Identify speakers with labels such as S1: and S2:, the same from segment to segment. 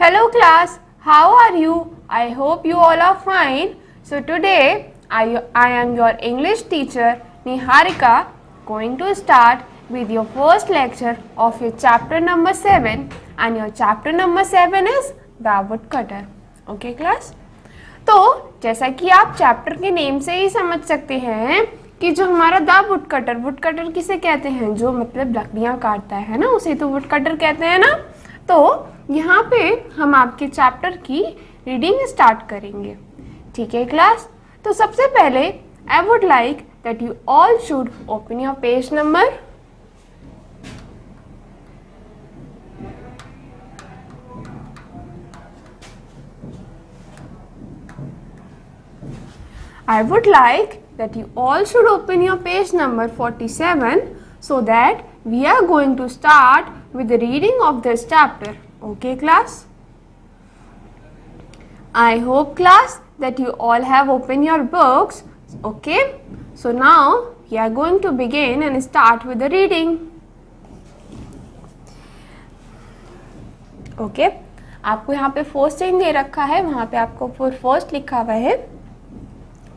S1: Hello class, how are you? I hope you all are fine. So today I am your English teacher Niharika going to start with your first lecture of your chapter number 7 and your chapter number 7 is the woodcutter. Okay class? तो जैसा कि आप chapter के name से ही समझ सकते हैं कि जो हमारा द वुडकटर किसे कहते हैं, जो मतलब लकड़ियाँ काटता है ना, उसे तो वुडकटर कहते हैं ना। तो यहाँ पे हम आपके चैप्टर की रीडिंग स्टार्ट करेंगे, ठीक है क्लास। तो सबसे पहले I would like that you all should open your page number I would like that you all should open your page number 47 so that we are going to start with the reading of this chapter. Okay class? I hope class that you all have opened your books. Okay? So now we are going to begin and start with the reading. Okay? आपको यहाँ पे first time दे रखा है, वहाँ पे आपको first लिखा हुआ है।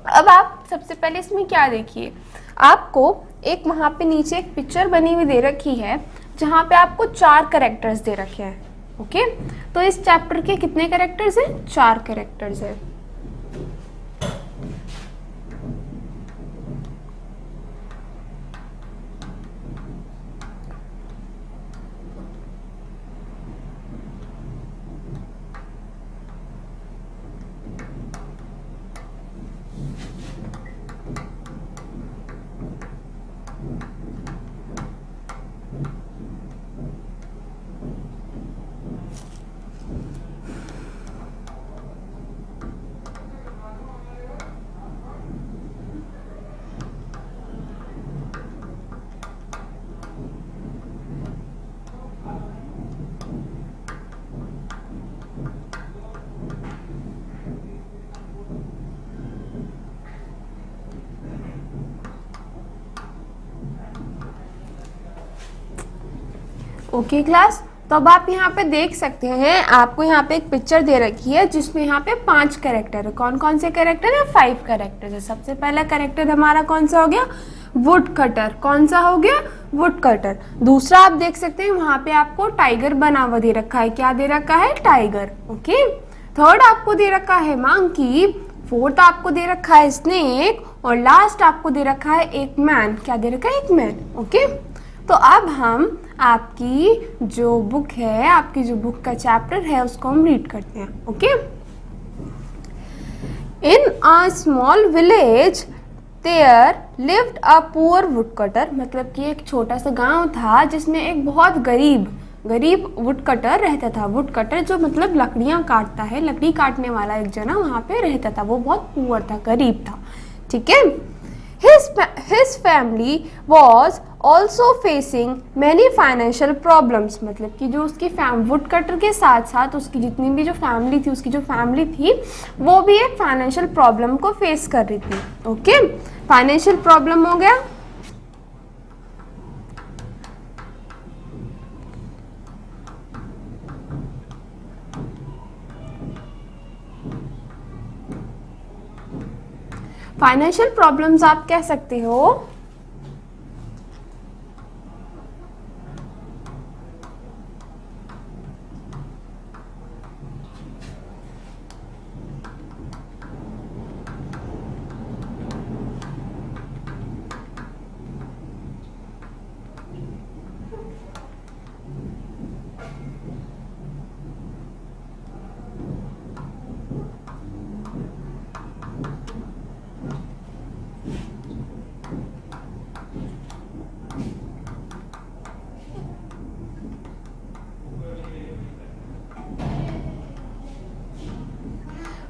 S1: अब आप सबसे पहले इसमें क्या देखिए, आपको एक वहाँ पे नीचे एक पिक्चर बनी हुई दे रखी है जहाँ पे आपको 4 कैरेक्टर्स दे रखे हैं। ओके, तो इस चैप्टर के कितने कैरेक्टर्स हैं? 4 कैरेक्टर्स हैं। ओके क्लास, तो अब आप यहाँ पे देख सकते हैं, आपको यहाँ पे एक पिक्चर दे रखी है जिसमें यहाँ पे 5 कैरेक्टर है। कौन कौन से कैरेक्टर है? 5 कैरेक्टर है। सबसे पहला कैरेक्टर हमारा कौन सा हो गया? वुडकटर। कौन सा हो गया? वुडकटर। दूसरा आप देख सकते हैं वहाँ पे आपको टाइगर बना हुआ दे रखा है। क्या दे रखा है? टाइगर। ओके, थर्ड आपको दे रखा है मंकी, फोर्थ आपको दे रखा है स्नेक और लास्ट आपको दे रखा है एक मैन। क्या दे रखा है? एक मैन। ओके, तो अब हम आपकी जो बुक है, आपकी जो बुक का चैप्टर है उसको हम रीड करते हैं। Okay, in a small village there lived a poor woodcutter, मतलब कि एक छोटा सा गांव था जिसमें एक बहुत गरीब वुडकटर रहता था। वुडकटर जो मतलब लकड़ियां काटता है, लकड़ी काटने वाला एक जना वहाँ पे रहता था। वो बहुत पुअर था, गरीब था। ठीक है, his family was also facing many financial problems, मतलब कि जो उसकी वुडकटर के साथ साथ उसकी जितनी भी जो फैमिली थी, उसकी जो फैमिली थी वो भी एक फाइनेंशियल प्रॉब्लम को फेस कर रही थी। ओके, फाइनेंशियल प्रॉब्लम हो गया। फाइनेंशियल प्रॉब्लम्स आप कह सकते हो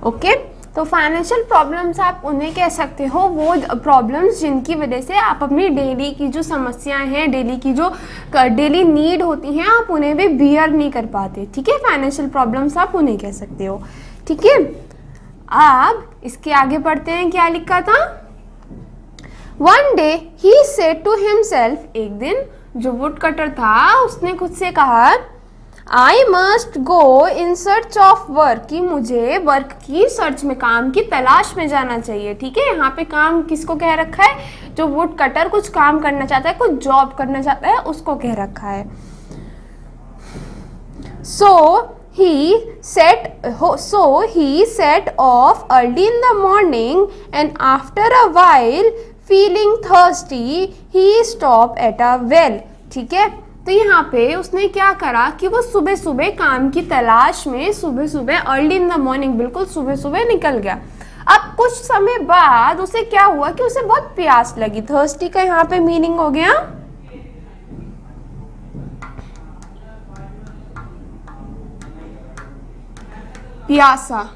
S1: ओके, तो फाइनेंशियल प्रॉब्लम्स आप उन्हें कह सकते हो, वो प्रॉब्लम्स जिनकी वजह से आप अपनी डेली की जो समस्याएं हैं, डेली की जो डेली नीड होती हैं, आप उन्हें भी बियर नहीं कर पाते। ठीक है, फाइनेंशियल प्रॉब्लम्स आप उन्हें कह सकते हो। ठीक है, अब इसके आगे बढ़ते हैं। क्या लिखा था? One day he said to himself, एक दिन जो वुड कटर था उसने खुद से कहा, I must go in search of work, कि मुझे वर्क की सर्च में, काम की तलाश में जाना चाहिए। ठीक है, यहाँ पे काम किसको कह रखा है? जो वुड कटर कुछ काम करना चाहता है, कुछ जॉब करना चाहता है, उसको कह रखा है। So he set off early in the morning, and after a while, feeling thirsty, he stopped at a well. ठीक है, तो यहाँ पे उसने क्या करा कि वो सुबह सुबह काम की तलाश में सुबह सुबह अर्ली इन द मॉर्निंग, बिल्कुल सुबह सुबह निकल गया। अब कुछ समय बाद उसे क्या हुआ कि उसे बहुत प्यास लगी। थर्स्टी का यहाँ पे मीनिंग हो गया प्यासा।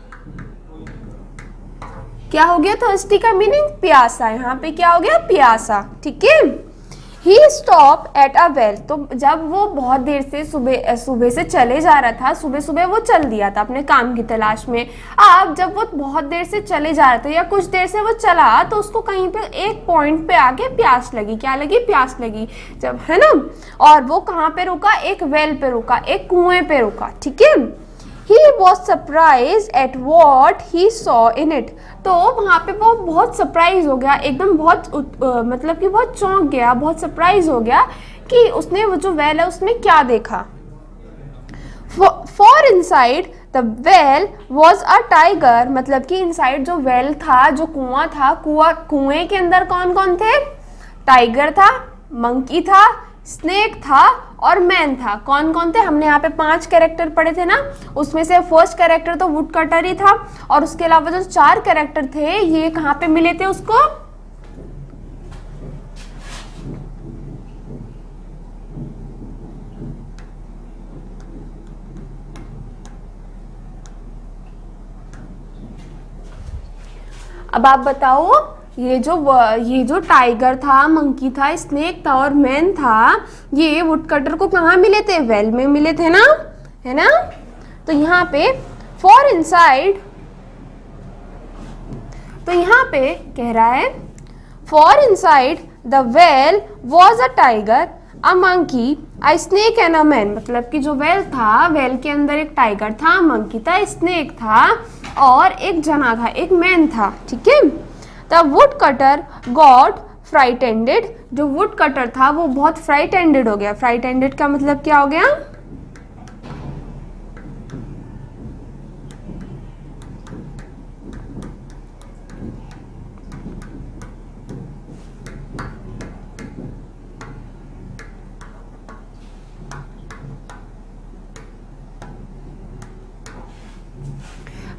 S1: क्या हो गया? थर्स्टी का मीनिंग प्यासा। यहाँ पे क्या हो गया? प्यासा। ठीक है, ही स्टॉप एट अ वेल, तो जब वो बहुत देर से सुबह से चले जा रहा था, सुबह सुबह वो चल दिया था अपने काम की तलाश में। अब जब वो बहुत देर से चले जा रहा था या कुछ देर से वो चला, तो उसको कहीं पे एक पॉइंट पे आके प्यास लगी। क्या लगी? प्यास लगी जब, है ना। और वो कहाँ पे रुका? एक वेल पे रुका, एक कुएं पे रुका। ठीक है, He was surprised at what he saw in it. तो वहाँ पे वो बहुत सरप्राइज हो गया, एकदम बहुत मतलब कि बहुत चौंक गया, बहुत सरप्राइज हो गया कि उसने वो जो वेल है उसमें क्या देखा। For inside the well was a tiger, मतलब कि इनसाइड जो वेल था, जो कुआं था, कुएं के अंदर कौन कौन थे? टाइगर था, मंकी था, स्नेक था और मैन था। कौन कौन थे? हमने यहाँ पे 5 कैरेक्टर पढ़े थे ना, उसमें से फर्स्ट कैरेक्टर तो वुड कटर ही था, और उसके अलावा जो 4 कैरेक्टर थे ये कहाँ पे मिले थे उसको? अब आप बताओ, ये जो टाइगर था, मंकी था, स्नेक था और मैन था, ये वुडकटर को कहाँ मिले थे? वेल में मिले थे ना, है ना। तो यहाँ पे फॉर इनसाइड, तो यहाँ पे कह रहा है for inside the well was a tiger, a monkey, a snake and a man, मतलब कि जो वेल था, वेल के अंदर एक टाइगर था, मंकी था, स्नेक था और एक जना था, एक मैन था। ठीक है, द वुड कटर गॉट फ्राइटेंडेड, जो वुड कटर था वो बहुत फ्राइटेंडेड हो गया। फ्राइटेंडेड का मतलब क्या हो गया?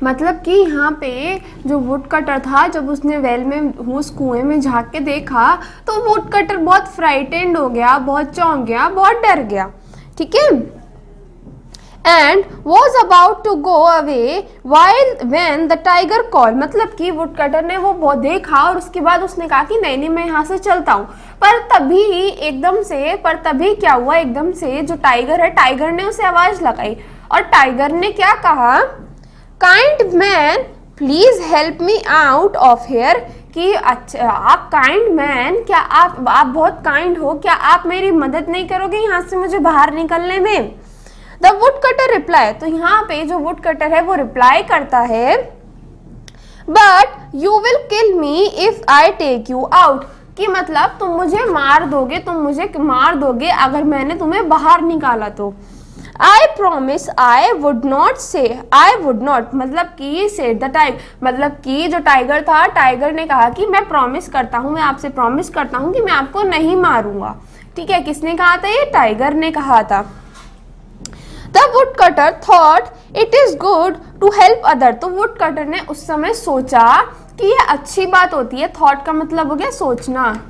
S1: मतलब कि यहाँ पे जो वुड कटर था, जब उसने वेल में, उस कुएं में झांक के देखा, तो वुड कटर बहुत फ्राइटेंड हो गया, बहुत चौंक गया, बहुत डर गया। ठीक है, and was about to go away while when the tiger call, मतलब कि वुड कटर ने वो बहुत देखा और उसके बाद उसने कहा कि नहीं मैं यहाँ से चलता हूँ। पर तभी क्या हुआ, एकदम से जो टाइगर है, टाइगर ने उसे आवाज लगाई और टाइगर ने क्या कहा? Kind man please help me out of here, कि अच्छा आप काइंड मैन, क्या आप बहुत काइंड हो, क्या आप मेरी मदद नहीं करोगे यहाँ से मुझे बाहर निकलने में? द वुड कटर रिप्लाई, तो यहाँ पे जो वुड कटर है वो रिप्लाई करता है, but you will kill me if I take you out, कि मतलब तुम मुझे मार दोगे अगर मैंने तुम्हें बाहर निकाला तो। I promise I would not, मतलब कि said the tiger, मतलब कि जो टाइगर था, टाइगर ने कहा कि मैं आपसे प्रॉमिस करता हूँ कि मैं आपको नहीं मारूंगा। ठीक है, किसने कहा था? ये टाइगर ने कहा था। The woodcutter thought it is good to help other, तो woodcutter ने उस समय सोचा कि ये अच्छी बात होती है। थॉट का मतलब हो गया सोचना।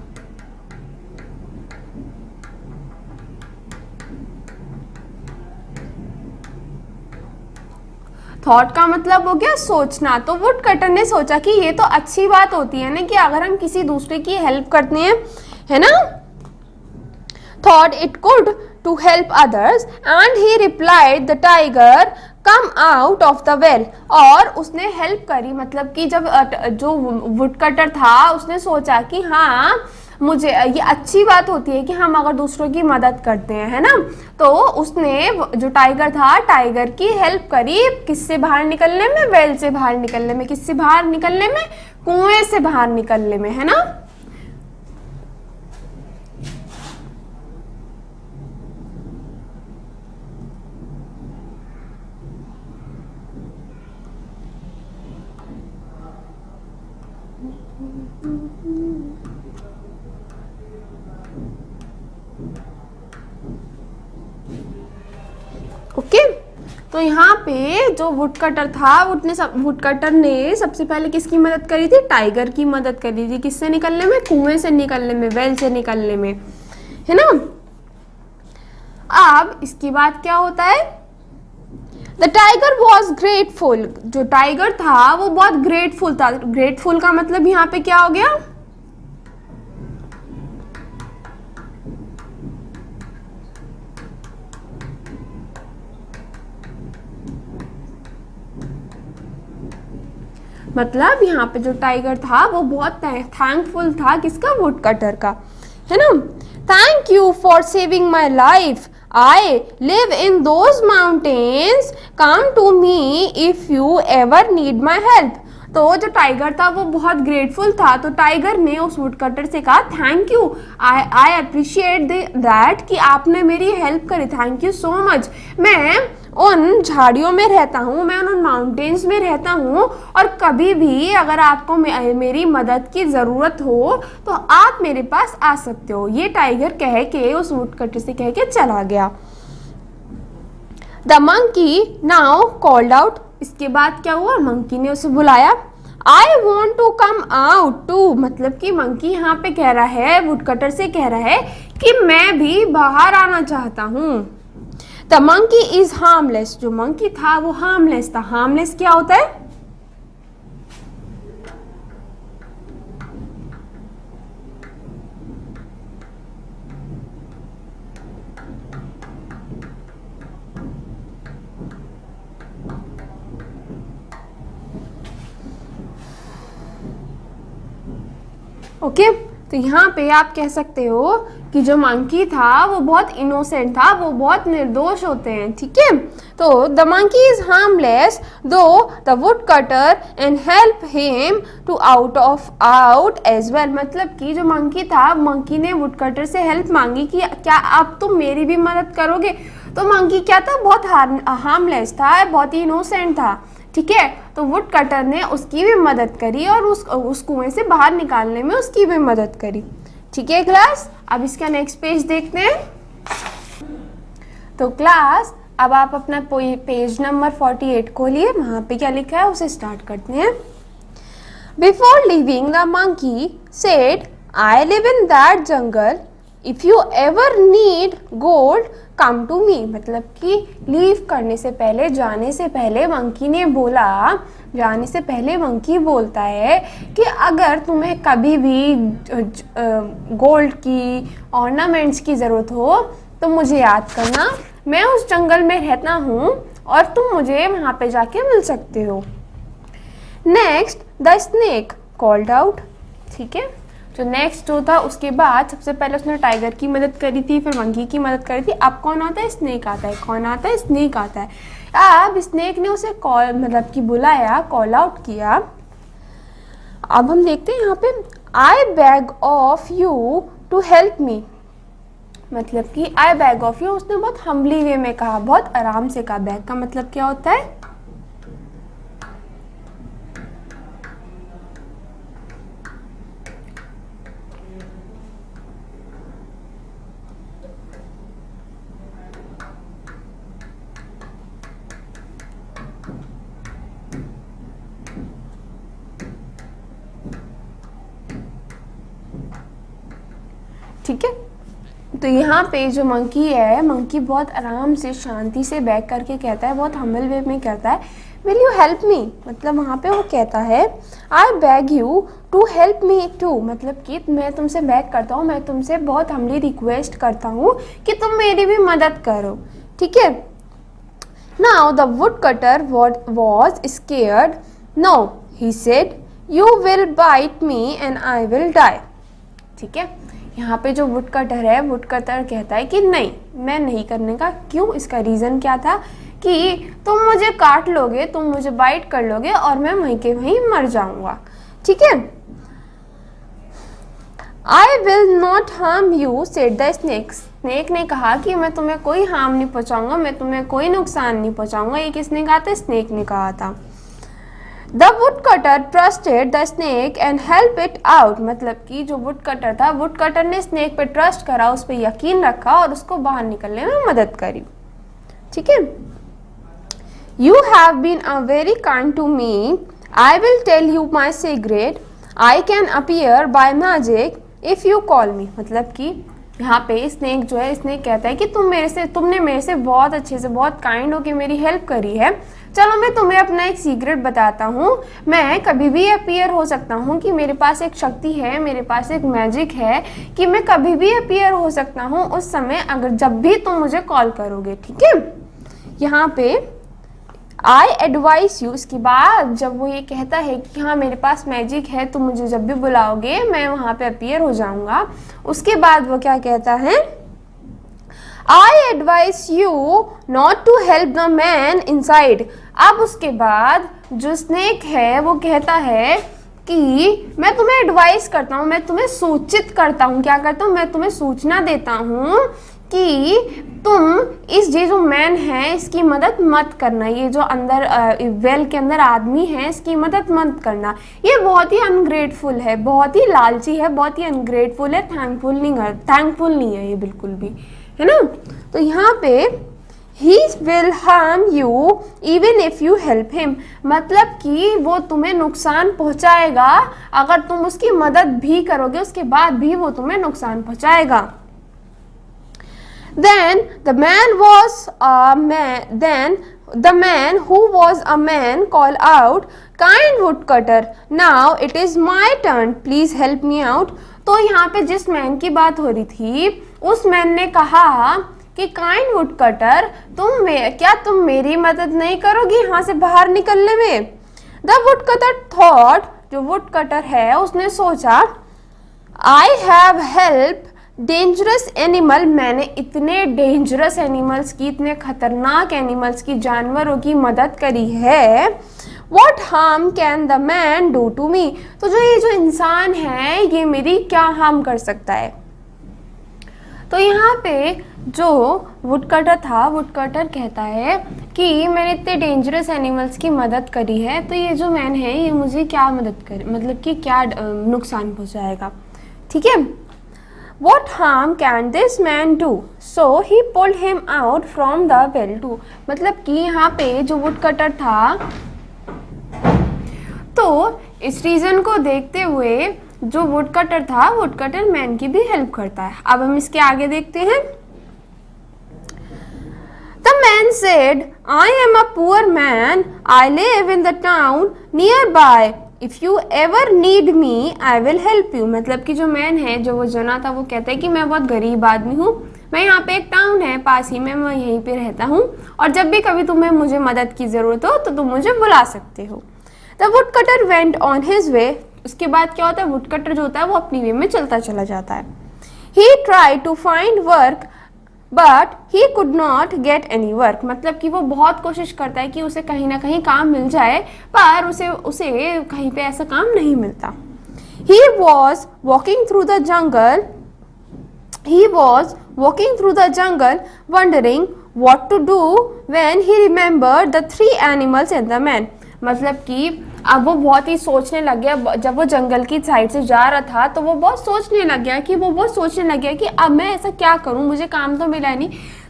S1: थॉट का मतलब हो गया सोचना। तो वुड कटर ने सोचा कि ये तो अच्छी बात होती है ना, कि अगर हम किसी दूसरे की हेल्प करते हैं, है ना। Thought it could to help others and he replied the tiger come out of the well, और उसने हेल्प करी, मतलब कि जब जो वुड कटर था उसने सोचा कि हाँ मुझे ये अच्छी बात होती है कि हम अगर दूसरों की मदद करते हैं, है ना। तो उसने जो टाइगर था, टाइगर की हेल्प करी किससे बाहर निकलने में, वेल से बाहर निकलने में। किससे बाहर निकलने में, कुएं से बाहर निकलने में, है ना। ओके तो यहाँ पे जो वुड कटर था, वुड कटर ने सबसे पहले किसकी मदद करी थी, टाइगर की मदद करी थी। किससे निकलने में, कुएं से निकलने में, वेल से निकलने में, है ना। अब इसके बाद क्या होता है, द टाइगर वॉज ग्रेटफुल। जो टाइगर था वो बहुत ग्रेटफुल था। ग्रेटफुल का मतलब यहाँ पे क्या हो गया, मतलब यहाँ पे जो टाइगर था वो बहुत थैंकफुल था, किसका, वुड कटर का, है ना। Thank you for saving my life, I live in those mountains, come to me if you ever need my help. तो जो टाइगर था वो बहुत ग्रेटफुल था, तो टाइगर ने उस वुड कटर से कहा thank you, I appreciate that कि आपने मेरी हेल्प करी, थैंक यू सो मच। मैं उन झाड़ियों में रहता हूँ, मैं उन माउंटेन्स में रहता हूँ, और कभी भी अगर आपको मेरी मदद की ज़रूरत हो तो आप मेरे पास आ सकते हो। ये टाइगर कह के उस वुड कटर से कह के चला गया। The monkey now called out. इसके बाद क्या हुआ, मंकी ने उसे बुलाया। I want to come out too, मतलब कि मंकी यहाँ पे कह रहा है, वुड कटर से कह रहा है कि मैं भी बाहर आना चाहता हूँ। The monkey is harmless. जो मंकी था वो हार्मलेस था। हार्मलेस क्या होता है, ओके तो यहाँ पे आप कह सकते हो कि जो मंकी था वो बहुत इनोसेंट था, वो बहुत निर्दोष होते हैं, ठीक है। तो the monkey is harmless though the wood cutter and help him too out as well. मतलब कि जो मंकी था, मंकी ने वुड कटर से हेल्प मांगी कि क्या आप तुम मेरी भी मदद करोगे। तो मंकी क्या था, बहुत हार्मलेस था, बहुत ही इनोसेंट था, ठीक है। तो वुड कटर ने उसकी भी मदद करी और उस कुएं से बाहर निकालने में उसकी भी मदद करी, ठीक है क्लास। अब इसका नेक्स्ट पेज देखते हैं। तो क्लास अब आप अपना पेज नंबर 48 खोलिए, वहां पे क्या लिखा है उसे स्टार्ट करते हैं। Before leaving the monkey said, I live in that jungle, if you ever need gold come to me. मतलब कि लीव करने से पहले, जाने से पहले मंकी ने बोला, जाने से पहले मंकी बोलता है कि अगर तुम्हें कभी भी गोल्ड की, ऑर्नामेंट्स की ज़रूरत हो तो मुझे याद करना, मैं उस जंगल में रहता हूँ और तुम मुझे वहाँ पे जाके मिल सकते हो। Next the snake called out, ठीक है। जो नेक्स्ट जो था उसके बाद सबसे पहले उसने टाइगर की मदद करी थी, फिर मंकी की मदद करी थी। अब कौन आता है, स्नेक आता है। कौन आता है, स्नेक आता है। अब स्नेक ने उसे कॉल मतलब कि बुलाया, कॉल आउट किया। अब हम देखते हैं यहाँ पे, I beg of you to help me. मतलब कि आई बैग ऑफ यू, उसने बहुत हम्बली वे में कहा, बहुत आराम से कहा। बैग का मतलब क्या होता है, ठीक है। तो यहाँ पे जो मंकी है, मंकी बहुत आराम से, शांति से बैग करके कहता है, बहुत हम्बल वे में कहता है, विल यू हेल्प मी। मतलब वहाँ पे वो कहता है, I beg you to help me too. मतलब कि मैं तुमसे बैग करता हूँ, मैं तुमसे बहुत हम्बली रिक्वेस्ट करता हूँ कि तुम मेरी भी मदद करो, ठीक है। Now the wood cutter was scared. No he said, you will bite me and I will die. ठीक है। यहाँ पे जो वुड कटर है, वुड कटर कहता है कि नहीं, मैं नहीं करने का। क्यों? इसका रीज़न क्या था कि तुम मुझे काट लोगे, तुम मुझे बाइट कर लोगे और मैं वहीं के वहीं मर जाऊंगा, ठीक है। I will not harm you, said the snake. Snake ने कहा कि मैं तुम्हें कोई हार्म नहीं पहुंचाऊंगा, मैं तुम्हें कोई नुकसान नहीं पहुंचाऊंगा। ये किसने कहा था? स्नेक ने कहा था। The woodcutter trusted the snake and helped it out, मतलब कि जो वुड कटर था, वुड कटर ने स्नेक पे ट्रस्ट करा, उस पर यकीन रखा और उसको बाहर निकलने में मदद करी, ठीक है। You have been a very kind to me. I will tell you my secret. I can appear by magic if you call me. मतलब कि यहाँ पे स्नेक जो है, स्नेक कहता है कि तुमने मेरे से बहुत अच्छे से, बहुत काइंड होके मेरी हेल्प करी है। चलो मैं तुम्हें अपना एक सीक्रेट बताता हूँ। मैं कभी भी अपीयर हो सकता हूँ कि मेरे पास एक शक्ति है, मेरे पास एक मैजिक है कि मैं कभी भी अपीयर हो सकता हूँ उस समय, अगर जब भी तुम मुझे कॉल करोगे, ठीक है। यहाँ पे आई एडवाइस यू, इसके बाद जब वो ये कहता है कि हाँ मेरे पास मैजिक है, तुम मुझे जब भी बुलाओगे मैं वहाँ पे अपीयर हो जाऊँगा, उसके बाद वो क्या कहता है? I advise you not to help the man inside. अब उसके बाद जो स्नेक है वो कहता है कि मैं तुम्हें एडवाइस करता हूँ, मैं तुम्हें सूचित करता हूँ, क्या करता हूँ? मैं तुम्हें सूचना देता हूँ कि तुम इस ये जो मैन है इसकी मदद मत करना, ये जो अंदर वेल के अंदर आदमी है इसकी मदद मत करना। ये बहुत ही अनग्रेटफुल है, बहुत ही लालची है, बहुत ही अनग्रेटफुल है, थैंकफुल नहीं है ये बिल्कुल भी, है ना। तो यहाँ पे he will harm you even if you help him, मतलब कि वो तुम्हें नुकसान पहुँचाएगा, अगर तुम उसकी मदद भी करोगे उसके बाद भी वो तुम्हें नुकसान पहुँचाएगा। Then the man who was a man called out, kind woodcutter, now it is my turn, please help me out. तो यहाँ पे जिस मैन की बात हो रही थी, उस मैन ने कहा कि काइंड वुडकटर, क्या तुम मेरी मदद नहीं करोगी यहाँ से बाहर निकलने में? द वुडकटर थॉट, जो वुडकटर है उसने सोचा, I have help dangerous animal, मैंने इतने डेंजरस एनिमल्स की, इतने खतरनाक एनिमल्स की, जानवरों की मदद करी है। What harm can the man do to me? तो ये जो इंसान है ये मेरी क्या हार्म कर सकता है? तो यहाँ पे जो वुडकटर था, वुडकटर कहता है कि मैंने इतने डेंजरस एनिमल्स की मदद करी है, तो ये जो मैन है ये मुझे क्या मदद करे, मतलब कि क्या नुकसान पहुँचाएगा, ठीक है। What harm can this man do? So he pulled him out from the well too. मतलब कि यहाँ पे जो वुडकटर था, तो इस रीज़न को देखते हुए जो वुडकटर था, वुडकटर मैन की भी हेल्प करता है। अब हम इसके आगे देखते हैं। The man said, I am a poor man. I live in the town nearby. If you ever need me, I will help you. मतलब कि जो मैन है, जो वो जना था, वो कहता है कि मैं बहुत गरीब आदमी हूँ, मैं यहाँ पे एक टाउन है पास ही में, मैं यहीं पे रहता हूँ और जब भी कभी तुम्हें मुझे मदद की ज़रूरत हो तो तुम मुझे बुला सकते हो। The woodcutter went on his way. उसके बाद क्या होता है? वुडकटर जो होता है वो अपनी वे में चलता चला जाता है। He tried to find work but he could not get any work. मतलब कि वो बहुत कोशिश करता है कि उसे कहीं ना कहीं काम मिल जाए, पर उसे कहीं पे ऐसा काम नहीं मिलता। He was walking through the jungle wondering what to do when he remembered the 3 animals and the man. मतलब कि अब वो बहुत ही सोचने लग गया, जब वो जंगल की साइड से जा रहा था तो वो बहुत सोचने लग गया कि अब मैं ऐसा क्या करूं, मुझे काम तो मिला नहीं।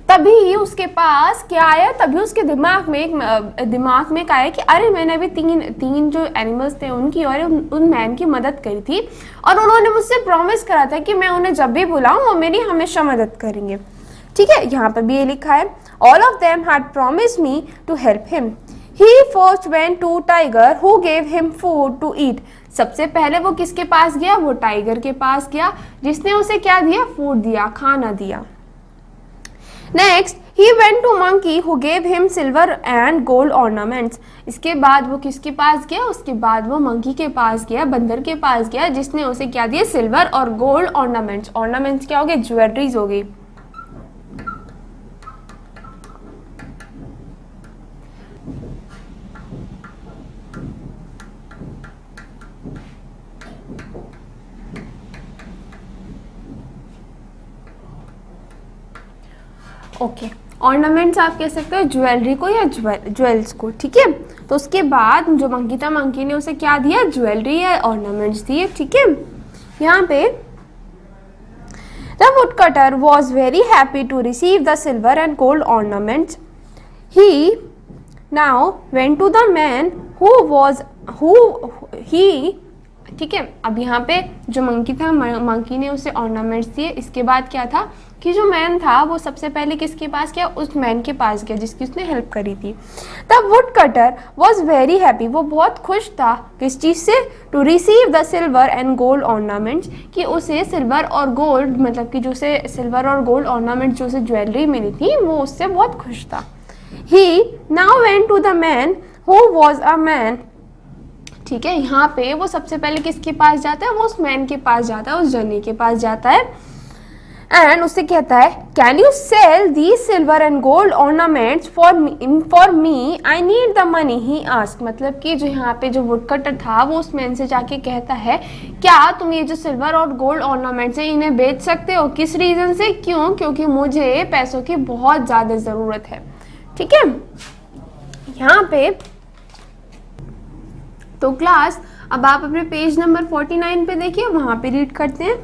S1: तभी उसके पास क्या आया, तभी उसके दिमाग में एक आया कि अरे मैंने अभी तीन जो एनिमल्स थे उनकी और उन मैन की मदद करी थी और उन्होंने मुझसे प्रॉमिस करा था कि मैं उन्हें जब भी बुलाऊं वो मेरी हमेशा मदद करेंगे, ठीक है। यहाँ पर भी ये लिखा है, all of them had promised me to help him. He first went to tiger who gave him food to eat. सबसे पहले वो किसके पास गया? वो टाइगर के पास गया जिसने उसे क्या दिया? फूड दिया, खाना दिया। Next He went to monkey who gave him silver and gold ornaments. इसके बाद वो किसके पास गया? उसके बाद वो मंकी के पास गया, बंदर के पास गया, जिसने उसे क्या दिया? सिल्वर और गोल्ड ऑर्नामेंट्स। ऑर्नामेंट्स क्या हो गए? ज्वेलरीज हो गई। ओके, ऑर्नामेंट्स आप कह सकते हो ज्वेलरी को या ज्वेल्स को, ठीक है। तो उसके बाद जो मंकी था, मंकी ने उसे क्या दिया? ज्वेलरी या ऑर्नामेंट्स दिए, ठीक है। यहाँ पे the woodcutter was very happy to receive the silver and gold ornaments. He now went to the man ठीक है। अब यहाँ पे जो मंकी था, मंकी ने उसे ऑर्नामेंट्स दिए। इसके बाद क्या था कि जो मैन था वो सबसे पहले किसके पास गया? उस मैन के पास गया जिसकी उसने हेल्प करी थी। The wood cutter was very happy, वो बहुत खुश था किस चीज़ से? To receive the silver and gold ornaments, कि उसे सिल्वर और गोल्ड, मतलब कि जो उसे सिल्वर और गोल्ड ऑर्नामेंट्स जो उसे ज्वेलरी मिली थी, वो उससे बहुत खुश था। He now went to the man who was a man, ठीक है। यहाँ पे वो सबसे पहले किसके पास जाता है? वो उस मैन के पास जाता है, उस जनी के पास जाता है, एंड उससे कहता है can you sell these silver and gold ornaments for me, I need the money, he ask. मतलब कि जो यहाँ पे जो वुडकटर था वो उस मैन से जाके कहता है क्या तुम ये जो सिल्वर और गोल्ड ऑर्नामेंट्स हैं इन्हें बेच सकते हो? किस रीजन से? क्यों? क्योंकि मुझे पैसों की बहुत ज़्यादा ज़रूरत है, ठीक है। यहाँ पे तो क्लास अब आप अपने पेज नंबर 49 पे देखिए, वहां पे रीड करते हैं।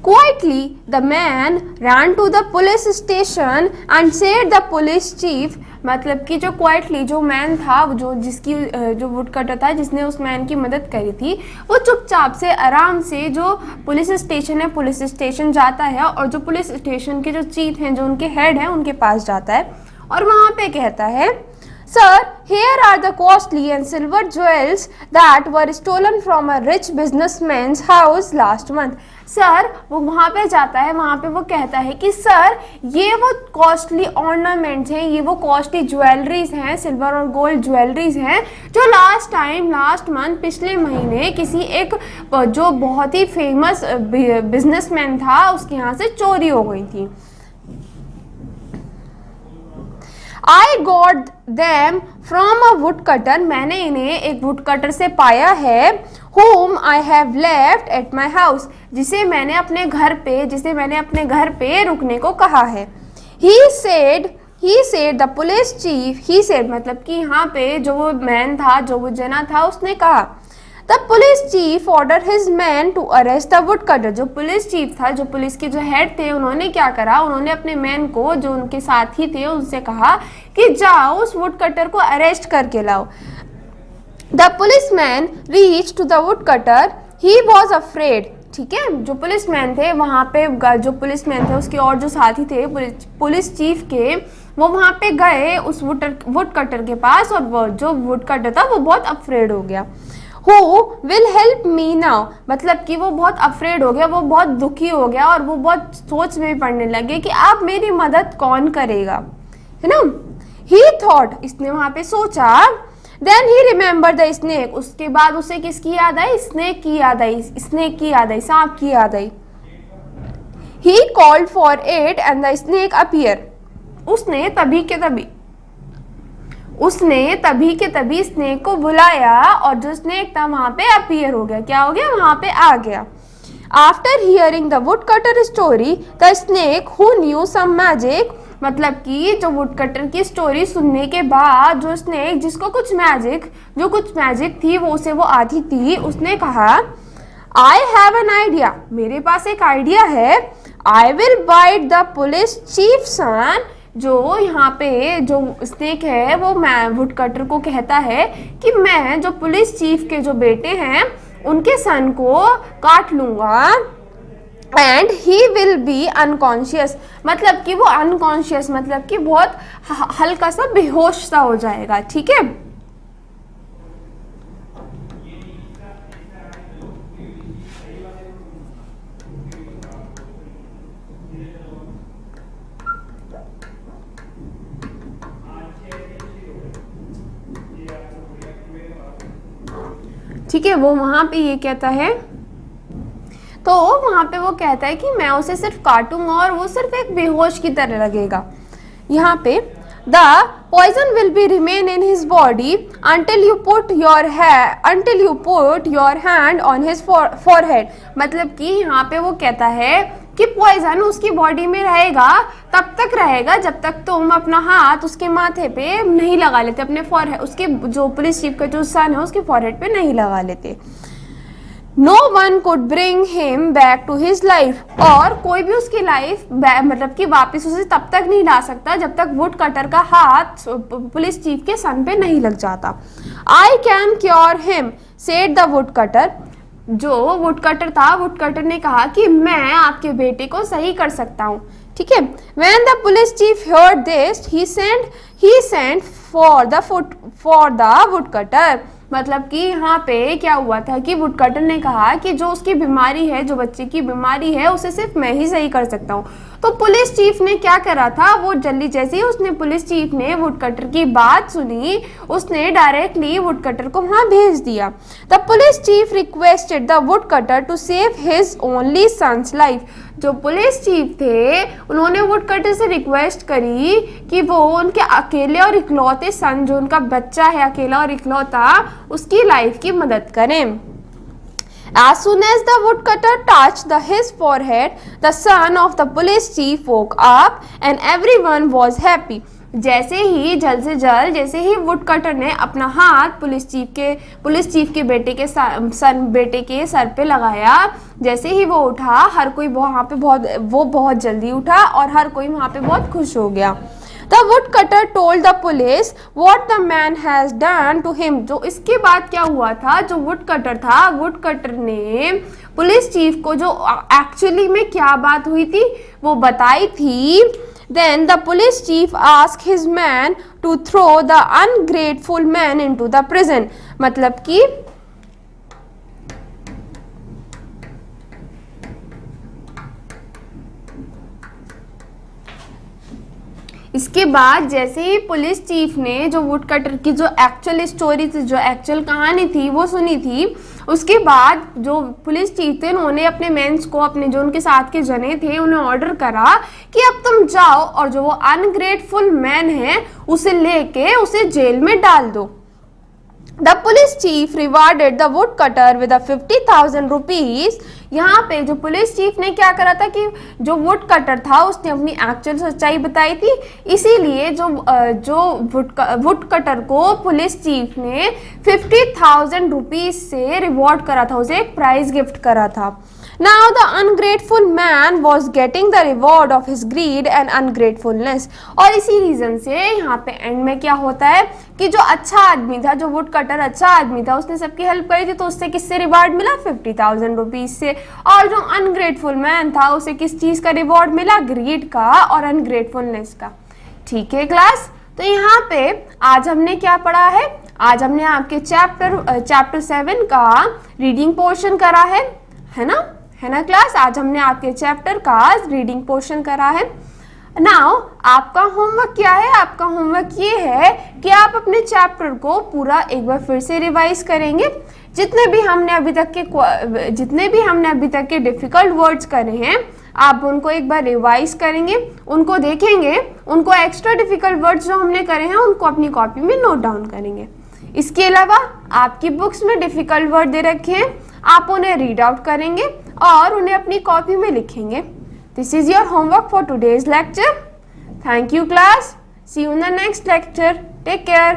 S1: Quietly the man ran to the police station and said the police chief, मतलब कि जो क्वाइटली जो मैन था, जो जिसकी जो वुडकटर था जिसने उस मैन की मदद करी थी, वो चुपचाप से आराम से जो पुलिस स्टेशन है, पुलिस स्टेशन जाता है और जो पुलिस स्टेशन के जो चीफ हैं, जो उनके हेड हैं, उनके पास जाता है और वहाँ पे कहता है Sir, here are the costly and silver jewels that were stolen from a rich businessman's house last month. Sir वो वहाँ पे जाता है, वहाँ पे वो कहता है कि सर ये वो कॉस्टली ऑर्नामेंट्स हैं, ये वो कॉस्टली ज्वेलरीज हैं, सिल्वर और गोल्ड ज्वेलरीज हैं जो लास्ट मंथ पिछले महीने किसी एक जो बहुत ही फेमस बिजनेसमैन था उसके यहाँ से चोरी हो गई थी। I got them from a woodcutter, मैंने इन्हें एक वुडकटर से पाया है, whom I have left at my house, जिसे मैंने अपने घर पे रुकने को कहा है। He said the police chief, he said मतलब कि यहाँ पे जो वो मैन था, जो वो जना था, उसने कहा The police chief ordered his men to arrest the woodcutter, जो पुलिस चीफ था, जो पुलिस के जो हेड थे, उन्होंने क्या करा? उन्होंने अपने मैन को, जो उनके साथी थे, उनसे कहा कि जाओ उस वुडकटर को अरेस्ट करके लाओ। The policeman reached to the woodcutter, he was afraid, ठीक है। जो पुलिसमैन थे वहाँ पे, जो पुलिसमैन थे उसके और जो साथी थे पुलिस चीफ के, वो वहाँ पे गए उस वुडकटर के पास और वो जो वुडकटर था वो बहुत अफ्रेड हो गया। Who will help me now, मतलब कि वो बहुत अफ्रेड हो गया, वो बहुत दुखी हो गया और वो बहुत सोच में पड़ने लगे कि अब मेरी मदद कौन करेगा, है ना। He thought, इसने वहाँ पे सोचा, then he remembered the snake, उसके बाद उसे किसकी याद आई? स्नेक की याद आई, सांप की याद आई। He called for it and the snake appeared, उसने तभी के तभी स्नेक को बुलाया और जो स्नेक था वहां पे अपीयर हो गया। क्या हो गया? वहां पे आ गया। After hearing the woodcutter story the snake who knew some magic, मतलब कि जो वुडकटर की स्टोरी सुनने के बाद जो स्नेक जिसको कुछ मैजिक थी वो उसे वो आती थी, उसने कहा आई हैव एन आइडिया, मेरे पास एक आइडिया है। I will bite the police chief son, जो यहाँ पे जो स्नेक है वो वुडकटर को कहता है कि मैं जो पुलिस चीफ के जो बेटे हैं उनके सन को काट लूंगा and he will be unconscious, मतलब कि वो अनकॉन्शियस मतलब कि बहुत हल्का सा बेहोश सा हो जाएगा, ठीक है। ठीक है, वो वहाँ पे ये कहता है, तो वहाँ पे वो कहता है कि मैं उसे सिर्फ काटूंगा और वो सिर्फ एक बेहोश की तरह लगेगा। यहाँ पे the poison will be remain in his body until you put your hand on his forehead। मतलब कि यहाँ पे वो कहता है कि पॉइजन उसकी बॉडी में रहेगा, तब तक रहेगा जब तक तुम अपना हाथ उसके माथे पे नहीं लगा लेते, अपने फोरहेड, उसके जो पुलिस चीफ का जो सन है उसके फोरहेड पे नहीं लगा लेते। No one could bring him back to his life। और कोई भी उसकी लाइफ मतलब कि वापस उसे तब तक नहीं ला सकता जब तक वुड कटर का हाथ पुलिस चीफ के सन पे नहीं लग जाता। I can cure him said the wood cutter। जो वुड कटर था, वुड कटर ने कहा कि मैं आपके बेटे को सही कर सकता हूँ। ठीक है, when the police chief heard this he sent for the woodcutter। मतलब कि यहाँ पे क्या हुआ था कि वुडकटर ने कहा कि जो उसकी बीमारी है, जो बच्चे की बीमारी है, उसे सिर्फ मैं ही सही कर सकता हूँ। तो पुलिस चीफ ने क्या करा था, वो जल्दी जैसे ही उसने पुलिस चीफ ने वुडकटर की बात सुनी, उसने डायरेक्टली वुडकटर को वहाँ भेज दिया। The police chief requested the woodcutter to save his only son's life. जो पुलिस चीफ थे उन्होंने वुडकटर से रिक्वेस्ट करी कि वो उनके अकेले और इकलौते सन, जो उनका बच्चा है अकेला और इकलौता, उसकी लाइफ की मदद करें। As soon as the woodcutter touched his forehead, the son of the police chief woke up and everyone was happy। जैसे ही जल्द से जल्द जैसे ही वुडकटर ने अपना हाथ पुलिस चीफ के बेटे के सर पे लगाया, जैसे ही वो उठा, हर कोई वहाँ पे बहुत जल्दी उठा और हर कोई वहाँ पे बहुत खुश हो गया। The woodcutter told the police what the man has done to him। जो इसके बाद क्या हुआ था, जो वुडकटर था, वुडकटर ने पुलिस चीफ को जो एक्चुअली में क्या बात हुई थी वो बताई थी। Then the police chief asked his man to throw the ungrateful man into the prison। मतलब कि इसके बाद जैसे ही पुलिस चीफ ने जो वुडकटर की जो एक्चुअल स्टोरी थी, जो एक्चुअल कहानी थी वो सुनी थी, उसके बाद जो पुलिस चीफ थे उन्होंने अपने मेंस को, अपने जो उनके साथ के जने थे, उन्हें ऑर्डर करा कि अब तुम जाओ और जो वो अनग्रेटफुल मैन है उसे लेके उसे जेल में डाल दो। The police chief rewarded the woodcutter with 50,000 rupees। यहाँ पे जो पुलिस चीफ ने क्या करा था कि जो वुडकटर था उसने अपनी एक्चुअल सच्चाई बताई थी, इसीलिए जो वुडकटर को पुलिस चीफ ने 50,000 रुपीज से रिवॉर्ड करा था, उसे एक प्राइज गिफ्ट करा था। Now the ungrateful man was getting the reward of his greed and ungratefulness। और इसी रीजन से यहाँ पे एंड में क्या होता है कि जो अच्छा आदमी था, जो वुडकटर अच्छा आदमी था, उसने सबकी हेल्प करी थी, तो उससे किससे रिवॉर्ड मिला, 50,000 रुपीज से। और जो अनग्रेटफुल मैन था उसे किस चीज का रिवॉर्ड मिला, ग्रीड का और अनग्रेटफुलनेस का। ठीक है क्लास, तो यहाँ पे आज हमने क्या पढ़ा है, आज हमने आपके चैप्टर 7 का रीडिंग पोर्शन करा है ना क्लास। आज हमने आपके चैप्टर का रीडिंग पोर्शन करा है। नाउ आपका होमवर्क क्या है, आपका होमवर्क ये है कि आप अपने चैप्टर को पूरा एक बार फिर से रिवाइज करेंगे। जितने भी हमने अभी तक के डिफिकल्ट वर्ड्स करे हैं, आप उनको एक बार रिवाइज करेंगे, उनको देखेंगे, उनको एक्स्ट्रा डिफिकल्ट वर्ड्स जो हमने करे हैं उनको अपनी कॉपी में नोट डाउन करेंगे। इसके अलावा आपकी बुक्स में डिफिकल्ट वर्ड दे रखे हैं, आप उन्हें रीड आउट करेंगे और उन्हें अपनी कॉपी में लिखेंगे। This is your homework for today's lecture. Thank you class, see you in the next lecture, take care.